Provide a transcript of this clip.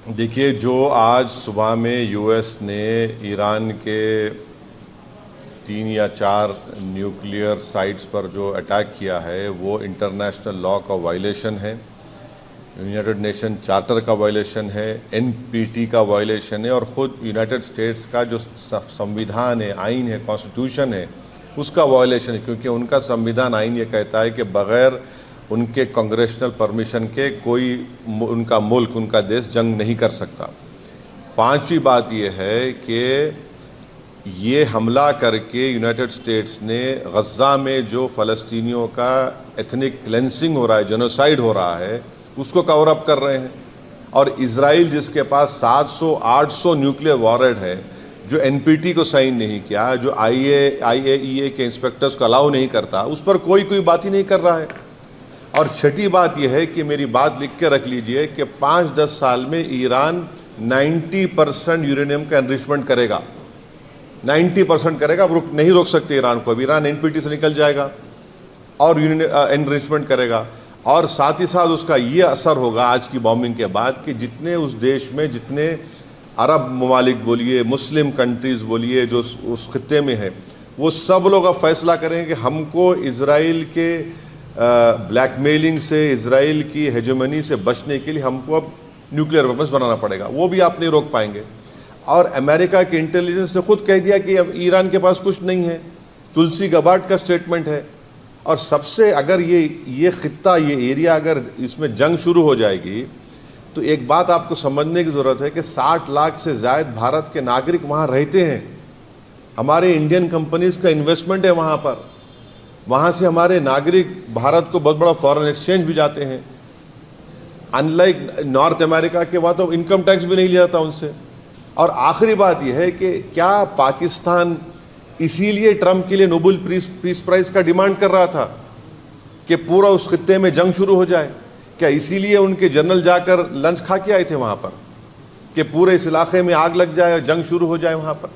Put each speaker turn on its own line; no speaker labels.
देखिए, जो आज सुबह में यूएस ने ईरान के 3 या 4 न्यूक्लियर साइट्स पर जो अटैक किया है वो इंटरनेशनल लॉ का वायलेशन है, यूनाइटेड नेशन चार्टर का वायलेशन है, एनपीटी का वायलेशन है और ख़ुद यूनाइटेड स्टेट्स का जो संविधान है, आइन है, कॉन्स्टिट्यूशन है, उसका वायलेशन है। क्योंकि उनका संविधान आइन ये कहता है कि बग़ैर उनके कांग्रेशनल परमिशन के कोई उनका मुल्क, उनका देश जंग नहीं कर सकता। पांचवी बात यह है कि ये हमला करके यूनाइटेड स्टेट्स ने गज़ा में जो फ़लस्तीनियों का एथनिक क्लेंसिंग हो रहा है, जेनोसाइड हो रहा है, उसको कवर अप कर रहे हैं। और इजराइल जिसके पास 700-800 न्यूक्लियर वॉरहेड है, जो एनपीटी को साइन नहीं किया, जो आईएईए के इंस्पेक्टर्स को अलाउ नहीं करता, उस पर कोई बात ही नहीं कर रहा है। और छठी बात यह है कि मेरी बात लिख के रख लीजिए कि 5-10 साल में ईरान 90% यूरेनियम का एनरिचमेंट करेगा, 90% करेगा। अब नहीं रोक सकते ईरान को। अब ईरान एनपीटी से निकल जाएगा और एनरिचमेंट करेगा। और साथ ही साथ उसका ये असर होगा आज की बॉम्बिंग के बाद कि जितने उस देश में, जितने अरब ममालिक बोलिए, मुस्लिम कंट्रीज़ बोलिए, जो उस खित्ते में है, वो सब लोग अब फैसला करेंगे कि हमको इजराइल के ब्लैकमेलिंग से, इजराइल की हेजेमनी से बचने के लिए हमको अब न्यूक्लियर वेपन्स बनाना पड़ेगा। वो भी आप नहीं रोक पाएंगे। और अमेरिका के इंटेलिजेंस ने खुद कह दिया कि अब ईरान के पास कुछ नहीं है। तुलसी गबार्ड का स्टेटमेंट है। और सबसे अगर ये खित्ता, ये एरिया अगर इसमें जंग शुरू हो जाएगी तो एक बात आपको समझने की ज़रूरत है कि 60 लाख से ज़ायद भारत के नागरिक वहाँ रहते हैं। हमारे इंडियन कंपनीज़ का इन्वेस्टमेंट है वहाँ पर। वहाँ से हमारे नागरिक भारत को बहुत बड़ा फॉरेन एक्सचेंज भी जाते हैं। अनलाइक नॉर्थ अमेरिका के, वहाँ तो इनकम टैक्स भी नहीं लिया जाता उनसे। और आखिरी बात यह है कि क्या पाकिस्तान इसीलिए ट्रंप के लिए नोबेल पीस प्राइज़ का डिमांड कर रहा था कि पूरा उस खित्ते में जंग शुरू हो जाए? क्या इसीलिए उनके जनरल जाकर लंच खा के आए थे वहाँ पर कि पूरे इस इलाके में आग लग जाए, जंग शुरू हो जाए वहाँ पर?